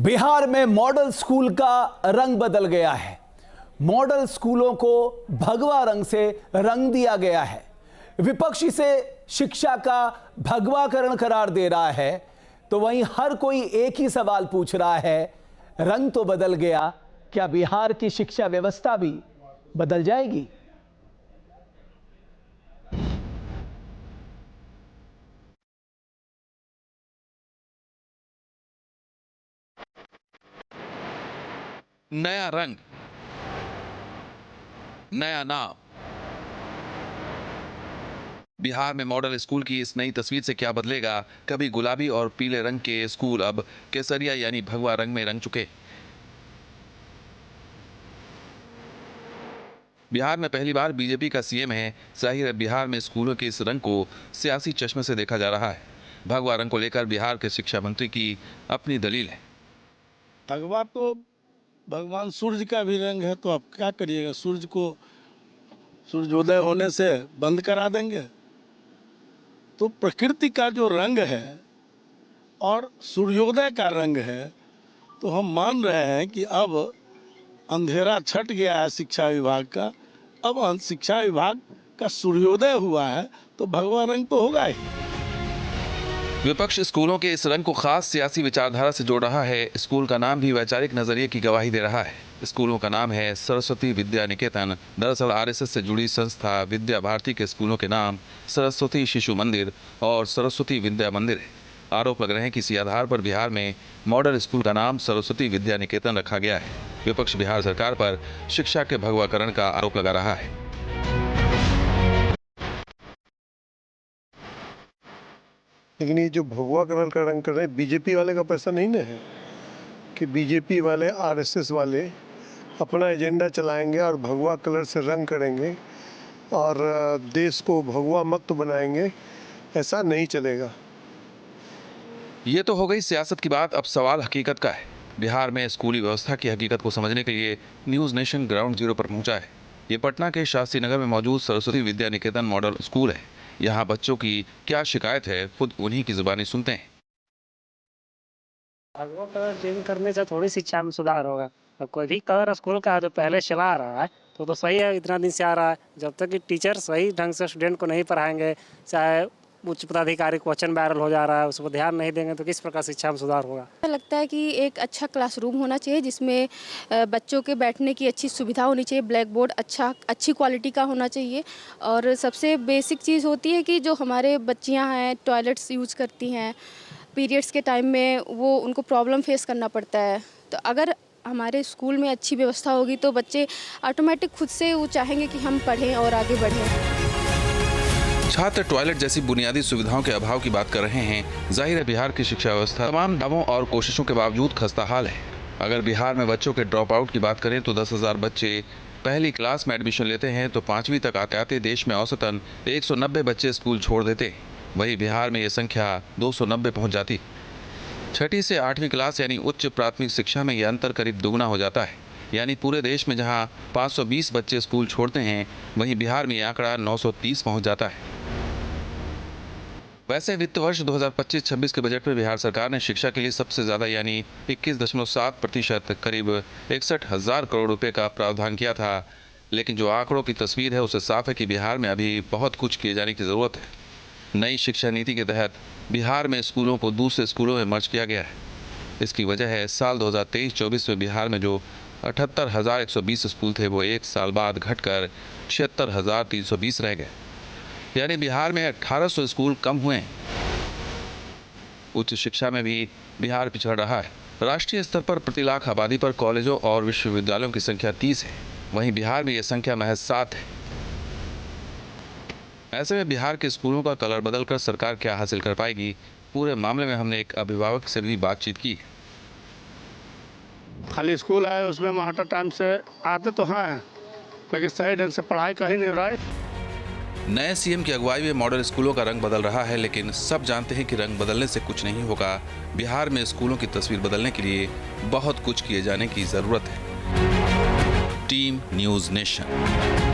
बिहार में model school का रंग बदल गया है। मॉडल स्कूलों को भगवा रंग से रंग दिया गया है। विपक्ष इसे शिक्षा का भगवाकरण करार दे रहा है, तो वहीं हर कोई एक ही सवाल पूछ रहा है, रंग तो बदल गया, क्या बिहार की शिक्षा व्यवस्था भी बदल जाएगी? नया रंग, नया नाम। बिहार में मॉडल स्कूल की इस नई तस्वीर से क्या बदलेगा? कभी गुलाबी और पीले रंग के स्कूल अब केसरिया यानी भगवा रंग में रंग चुके। बिहार में पहली बार बीजेपी का सीएम है। जाहिर है बिहार में स्कूलों के इस रंग को सियासी चश्मे से देखा जा रहा है। भगवा रंग को लेकर बिहार के शिक्षा मंत्री की अपनी दलील है। भगवा तो भगवान सूर्य का भी रंग है, तो आप क्या करिएगा? सूर्य को सूर्योदय होने से बंद करा देंगे? तो प्रकृति का जो रंग है और सूर्योदय का रंग है, तो हम मान रहे हैं कि अब अंधेरा छट गया है शिक्षा विभाग का। अब शिक्षा विभाग का सूर्योदय हुआ है, तो भगवा रंग तो होगा ही। विपक्ष स्कूलों के इस रंग को खास सियासी विचारधारा से जोड़ रहा है। स्कूल का नाम भी वैचारिक नजरिए की गवाही दे रहा है। स्कूलों का नाम है सरस्वती विद्या निकेतन। दरअसल आरएसएस से जुड़ी संस्था विद्या भारती के स्कूलों के नाम सरस्वती शिशु मंदिर और सरस्वती विद्या मंदिर है। आरोप लग रहे हैं कि इसी आधार पर बिहार में मॉडल स्कूल का नाम सरस्वती विद्या निकेतन रखा गया है। विपक्ष बिहार सरकार पर शिक्षा के भगवाकरण का आरोप लगा रहा है। लेकिन ये जो भगवाकरण का रंग कर रहे हैं, बीजेपी वाले का पैसा नहीं ना है कि बीजेपी वाले आरएसएस वाले अपना एजेंडा चलाएंगे और भगवा कलर से रंग करेंगे और देश को भगवा मुक्त बनाएंगे। ऐसा नहीं चलेगा। ये तो हो गई सियासत की बात। अब सवाल हकीकत का है। बिहार में स्कूली व्यवस्था की हकीकत को समझने के लिए न्यूज़ नेशन ग्राउंड जीरो पर पहुंचा है। ये पटना के शास्त्री नगर में मौजूद सरस्वती विद्या निकेतन मॉडल स्कूल है। यहाँ बच्चों की क्या शिकायत है, खुद उन्हीं की जुबानी सुनते हैं। भगवा कलर चेंज करने से थोड़ी शिक्षा में सुधार होगा। अब कोई भी कलर स्कूल का जो पहले चला आ रहा है तो सही है, इतना दिन से आ रहा है। जब तक कि टीचर सही ढंग से स्टूडेंट को नहीं पढ़ाएंगे, चाहे उच्च पदाधिकारी क्वेश्चन वायरल हो जा रहा है, उस पर ध्यान नहीं देंगे, तो किस प्रकार शिक्षा में सुधार होगा? लगता है कि एक अच्छा क्लासरूम होना चाहिए जिसमें बच्चों के बैठने की अच्छी सुविधा होनी चाहिए। ब्लैक बोर्ड अच्छी क्वालिटी का होना चाहिए। और सबसे बेसिक चीज़ होती है कि जो हमारे बच्चियां हैं टॉयलेट्स यूज करती हैं पीरियड्स के टाइम में, वो उनको प्रॉब्लम फेस करना पड़ता है। तो अगर हमारे स्कूल में अच्छी व्यवस्था होगी तो बच्चे ऑटोमेटिक खुद से वो चाहेंगे कि हम पढ़ें और आगे बढ़ें। छात्र टॉयलेट जैसी बुनियादी सुविधाओं के अभाव की बात कर रहे हैं। जाहिर है बिहार की शिक्षा व्यवस्था तमाम दावों और कोशिशों के बावजूद खस्ताहाल है। अगर बिहार में बच्चों के ड्रॉप आउट की बात करें तो 10,000 बच्चे पहली क्लास में एडमिशन लेते हैं तो 5वीं तक आते आते देश में औसतन 190 बच्चे स्कूल छोड़ देते। वहीं बिहार में ये संख्या 290 पहुँच जाती। 6ठी से 8वीं क्लास यानी उच्च प्राथमिक शिक्षा में यह अंतर करीब दुगुना हो जाता है। यानी पूरे देश में जहां 520 बच्चे स्कूल छोड़ते हैं, वहीं बिहार में यह आंकड़ा 930 पहुंच जाता है। वैसे वित्त वर्ष 2025-26 के बजट में बिहार सरकार ने शिक्षा के लिए सबसे ज्यादा यानी 21.7% करीब 61,000 करोड़ रुपए का प्रावधान किया था। लेकिन जो आंकड़ों की तस्वीर है उससे साफ है कि बिहार में अभी बहुत कुछ किए जाने की जरूरत है। नई शिक्षा नीति के तहत बिहार में स्कूलों को दूसरे स्कूलों में मर्ज किया गया है। इसकी वजह है साल 2023-24 में बिहार में जो 78,120 स्कूल थे वो एक साल बाद घटकर 76,320 रह गए। यानी बिहार में 1800 स्कूल कम हुए हैं। उच्च शिक्षा में भी बिहार पिछड़ रहा है। राष्ट्रीय स्तर पर प्रति लाख आबादी पर कॉलेजों और विश्वविद्यालयों की संख्या 30 है, वहीं बिहार में यह संख्या महज 7 है। ऐसे में बिहार के स्कूलों का कलर बदलकर सरकार क्या हासिल कर पाएगी? पूरे मामले में हमने एक अभिभावक से भी बातचीत की। खाली स्कूल है, उसमें मास्टर टाइम से आते तो हैं, लेकिन सही ढंग से पढ़ाई कर ही नहीं रहा है। नए सीएम की अगुवाई में मॉडल स्कूलों का रंग बदल रहा है, लेकिन सब जानते हैं कि रंग बदलने से कुछ नहीं होगा। बिहार में स्कूलों की तस्वीर बदलने के लिए बहुत कुछ किए जाने की जरूरत है। Team news nation.